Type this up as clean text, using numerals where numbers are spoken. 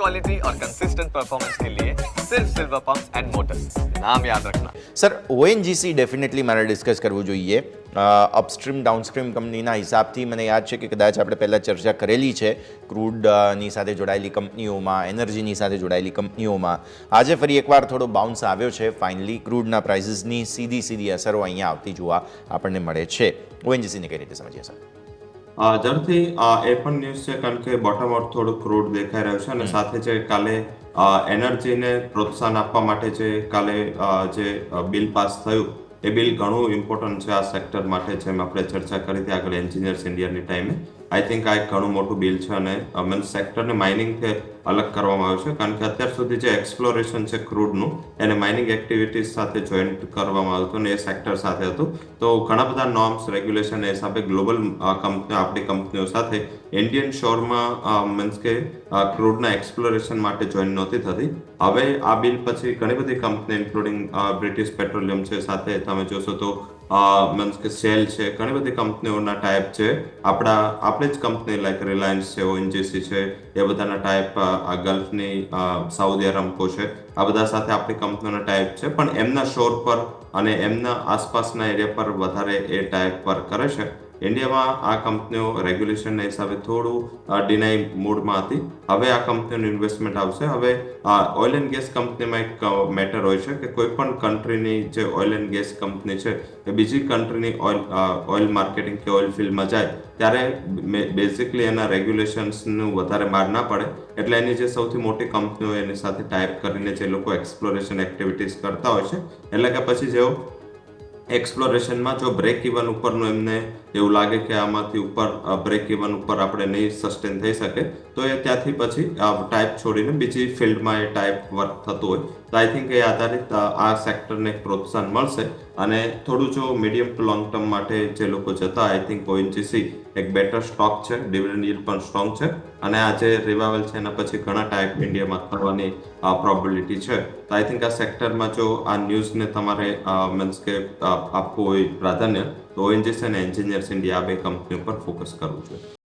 Quality और consistent performance के लिए सिर्फ सिल्वर पंप्स एंड मोटर्स, नाम याद रखना। સર ઓએનજીસી ડેફિનેટલી મારે ડિસ્કસ કરવું જોઈએ. અપસ્ટ્રીમ ડાઉનસ્ટ્રીમ કંપનીના હિસાબથી મને યાદ છે કે કદાચ આપણે પહેલાં ચર્ચા કરેલી છે ક્રૂડની સાથે જોડાયેલી કંપનીઓમાં, એનર્જીની સાથે જોડાયેલી કંપનીઓમાં. આજે ફરી એકવાર થોડો બાઉન્સ આવ્યો છે. ફાઇનલી ક્રૂડના પ્રાઇસીસની સીધી અસરો અહીંયા આવતી જોવા આપણને મળે છે. ઓએનજીસીને કઈ રીતે સમજીએ સર? ઝડપથી એ પણ ન્યૂઝ છે કારણ કે બોટમ આઉટ થોડું ક્રૂડ દેખાઈ રહ્યું છે અને સાથે જે કાલે એનર્જીને પ્રોત્સાહન આપવા માટે જે કાલે જે બિલ પાસ થયું એ બિલ ઘણું ઇમ્પોર્ટન્ટ છે આ સેક્ટર માટે, જેમ આપણે ચર્ચા કરી હતી આગળ એન્જિનિયર્સ ઇન્ડિયાની ટાઈમે. આઈ થિંક આ એક ઘણું મોટું બિલ છે અને મીન્સ સેક્ટરને માઇનિંગથી અલગ કરવામાં આવ્યું છે કારણ કે અત્યાર સુધી જે એક્સપ્લોરેશન છે ક્રૂડનું એને માઇનિંગ એક્ટિવિટીઝ સાથે જોઈન્ટ કરવામાં આવ્યું હતું અને એ સેક્ટર સાથે હતું. તો ઘણા બધા નોર્મ્સ રેગ્યુલેશન એ હિસાબે ગ્લોબલ કંપનીઓ આપણી કંપનીઓ સાથે ઇન્ડિયન શોરમાં મીન્સ કે ક્રૂડના એક્સપ્લોરેશન માટે જોઈન નહોતી થતી. હવે આ બિલ પછી ઘણી બધી કંપની ઇન્ક્લુડિંગ બ્રિટિશ પેટ્રોલિયમ છે, સાથે તમે જોશો તો મીન્સ કે સેલ છે, ઘણી બધી કંપનીઓના ટાઈપ છે. આપણી જ કંપની લાઈક રિલાયન્સ છે, ઓએનજીસી છે, એ બધાના ટાઈપ આ ગલ્ફની સાઉદી અરામ્કો છે, આ બધા સાથે આપણી કંપનીઓના ટાઈપ છે. પણ એમના શોર પર અને એમના આસપાસના એરિયા પર વધારે એ ટાઈપ પર કરે છે. ઇન્ડિયામાં આ કંપનીઓ રેગ્યુલેશનના હિસાબે થોડું ડિનાઈ મૂડમાં હતી. હવે આ કંપનીઓનું ઇન્વેસ્ટમેન્ટ આવશે. હવે ઓઇલ એન્ડ ગેસ કંપનીમાં એક મેટર હોય છે કે કોઈ પણ કન્ટ્રીની જે ઓઇલ એન્ડ ગેસ કંપની છે એ બીજી કન્ટ્રીની ઓઇલ માર્કેટિંગ કે ઓઇલ ફિલ્ડમાં જાય ત્યારે બેઝિકલી એના રેગ્યુલેશન્સનું વધારે માર ના પડે, એટલે એની જે સૌથી મોટી કંપનીઓ એની સાથે ટાઈપ કરીને જે લોકો એક્સપ્લોરેશન એક્ટિવિટીઝ કરતા હોય છે, એટલે કે પછી જેઓ એક્સપ્લોરેશનમાં જો બ્રેક ઇવન ઉપરનું એમને એવું લાગે કે આમાંથી ઉપર બ્રેક ઇવન ઉપર આપણે નહીં સસ્ટેન થઈ શકે તો એ ત્યાંથી પછી ટાઈપ છોડીને બીજી ફિલ્ડમાં એ ટાઈપ વર્ક થતું હોય. તો આઈ થિંક એ આધારિત આ સેક્ટરને એક પ્રોત્સાહન મળશે અને થોડું જો મીડિયમ ટુ લોંગ ટર્મ માટે જે લોકો જતા, આઈ થિંક ઓએનજીસી એક બેટર સ્ટોક છે, ડિવિડન્ડ યીલ્ડ પણ સ્ટ્રોંગ છે અને આ જે રિવાઇવલ છે એના પછી ઘણા ટાઈપ ઇન્ડિયામાં થવાની પ્રોબેબિલિટી છે. તો આઈ થિંક આ સેક્ટરમાં જો આ ન્યૂઝને તમારે મીન્સ કે આપવું હોય પ્રાધાન્ય તો ઓએનજીસી અને એન્જિનિયર્સ ઇન્ડિયા આ બે કંપની ઉપર ફોકસ કરવું જોઈએ.